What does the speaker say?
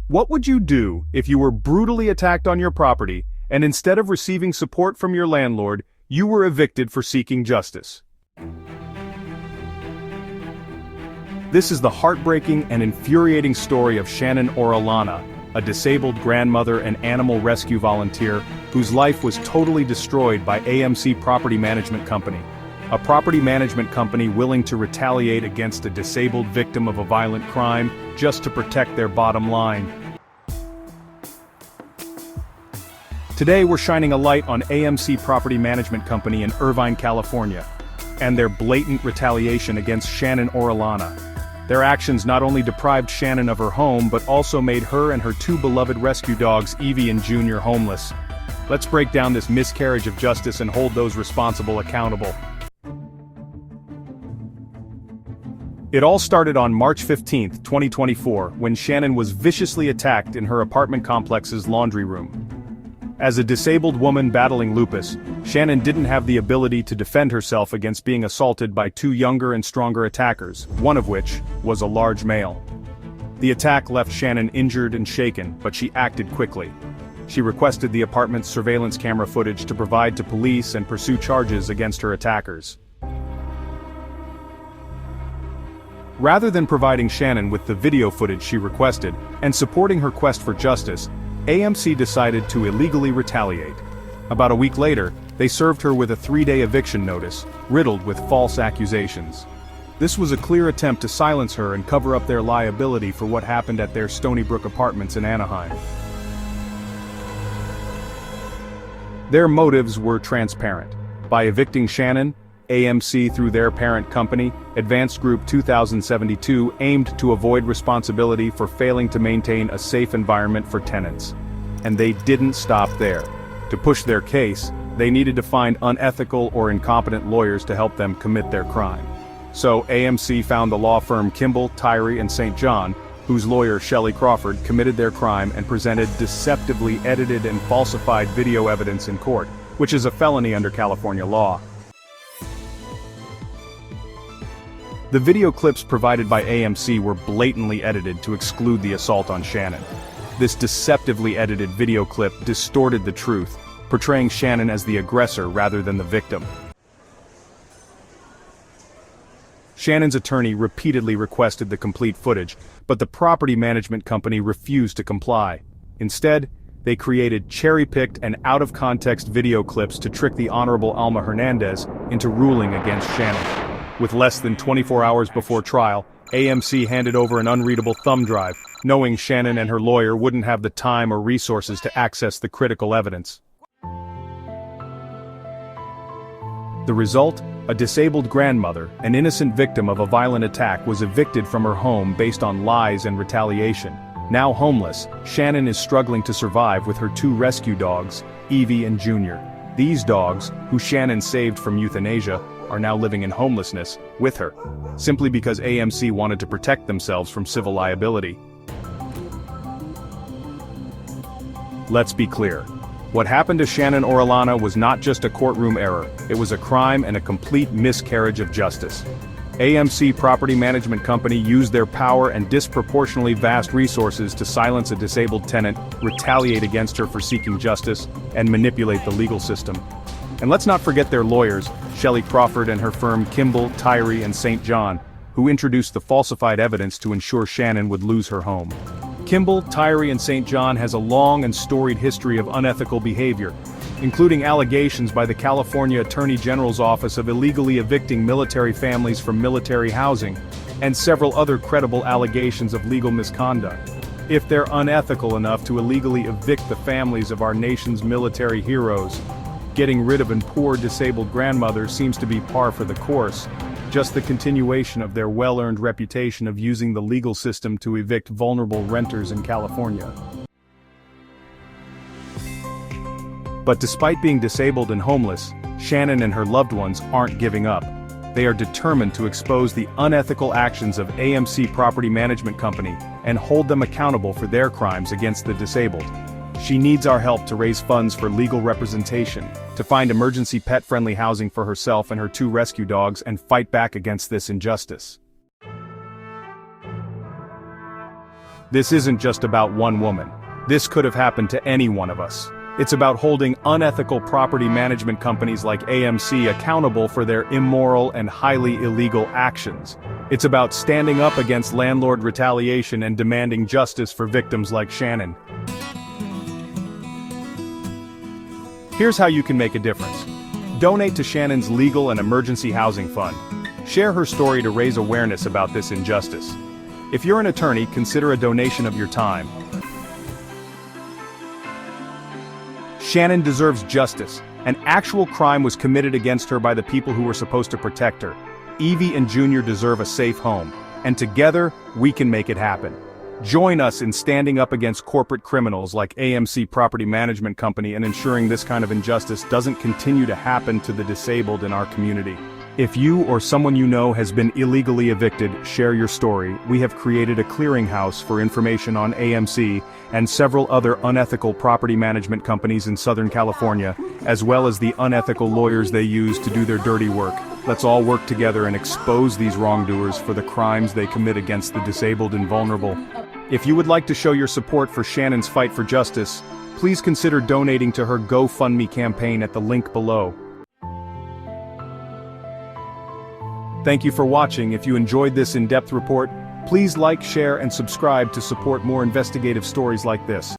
What would you do if you were brutally attacked on your property, and instead of receiving support from your landlord, you were evicted for seeking justice? This is the heartbreaking and infuriating story of Shannon Orellana, a disabled grandmother and animal rescue volunteer whose life was totally destroyed by AMC Property Management Company, a property management company willing to retaliate against a disabled victim of a violent crime just to protect their bottom line. Today we're shining a light on AMC Property Management Company in Irvine, California, and their blatant retaliation against Shannon Orellana. Their actions not only deprived Shannon of her home but also made her and her two beloved rescue dogs, Evie and Junior, homeless. Let's break down this miscarriage of justice and hold those responsible accountable. It all started on March 15, 2024, when Shannon was viciously attacked in her apartment complex's laundry room. As a disabled woman battling lupus, Shannon didn't have the ability to defend herself against being assaulted by two younger and stronger attackers, one of which was a large male. The attack left Shannon injured and shaken, but she acted quickly. She requested the apartment's surveillance camera footage to provide to police and pursue charges against her attackers. Rather than providing Shannon with the video footage she requested and supporting her quest for justice, AMC decided to illegally retaliate. About a week later, they served her with a 3-day eviction notice, riddled with false accusations. This was a clear attempt to silence her and cover up their liability for what happened at their Stony Brook apartments in Anaheim. Their motives were transparent. By evicting Shannon, AMC, through their parent company, Advanced Group 2072, aimed to avoid responsibility for failing to maintain a safe environment for tenants. And they didn't stop there. To push their case, they needed to find unethical or incompetent lawyers to help them commit their crime. So AMC found the law firm Kimball, Tyree and St. John, whose lawyer Shelley Crawford committed their crime and presented deceptively edited and falsified video evidence in court, which is a felony under California law. The video clips provided by AMC were blatantly edited to exclude the assault on Shannon. This deceptively edited video clip distorted the truth, portraying Shannon as the aggressor rather than the victim. Shannon's attorney repeatedly requested the complete footage, but the property management company refused to comply. Instead, they created cherry-picked and out-of-context video clips to trick the Honorable Alma Hernandez into ruling against Shannon. With less than 24 hours before trial, AMC handed over an unreadable thumb drive, knowing Shannon and her lawyer wouldn't have the time or resources to access the critical evidence. The result? A disabled grandmother, an innocent victim of a violent attack, was evicted from her home based on lies and retaliation. Now homeless, Shannon is struggling to survive with her two rescue dogs, Evie and Junior. These dogs, who Shannon saved from euthanasia, are now living in homelessness with her, simply because AMC wanted to protect themselves from civil liability. Let's be clear. What happened to Shannon Orellana was not just a courtroom error, it was a crime and a complete miscarriage of justice. AMC Property Management Company used their power and disproportionately vast resources to silence a disabled tenant, retaliate against her for seeking justice, and manipulate the legal system. And let's not forget their lawyers, Shelley Crawford and her firm Kimball, Tyree and St. John, who introduced the falsified evidence to ensure Shannon would lose her home. Kimball, Tyree and St. John has a long and storied history of unethical behavior, including allegations by the California Attorney General's Office of illegally evicting military families from military housing, and several other credible allegations of legal misconduct. If they're unethical enough to illegally evict the families of our nation's military heroes, getting rid of a poor disabled grandmother seems to be par for the course, just the continuation of their well-earned reputation of using the legal system to evict vulnerable renters in California. But despite being disabled and homeless, Shannon and her loved ones aren't giving up. They are determined to expose the unethical actions of AMC Property Management Company and hold them accountable for their crimes against the disabled. She needs our help to raise funds for legal representation, to find emergency pet-friendly housing for herself and her two rescue dogs, and fight back against this injustice. This isn't just about one woman. This could have happened to any one of us. It's about holding unethical property management companies like AMC accountable for their immoral and highly illegal actions. It's about standing up against landlord retaliation and demanding justice for victims like Shannon. Here's how you can make a difference. Donate to Shannon's legal and emergency housing fund. Share her story to raise awareness about this injustice. If you're an attorney, consider a donation of your time. Shannon deserves justice. An actual crime was committed against her by the people who were supposed to protect her. Evie and Junior deserve a safe home, and together, we can make it happen. Join us in standing up against corporate criminals like AMC Property Management Company and ensuring this kind of injustice doesn't continue to happen to the disabled in our community. If you or someone you know has been illegally evicted, share your story. We have created a clearinghouse for information on AMC and several other unethical property management companies in Southern California, as well as the unethical lawyers they use to do their dirty work. Let's all work together and expose these wrongdoers for the crimes they commit against the disabled and vulnerable. If you would like to show your support for Shannon's fight for justice, please consider donating to her GoFundMe campaign at the link below. Thank you for watching. If you enjoyed this in-depth report, please like, share, and subscribe to support more investigative stories like this.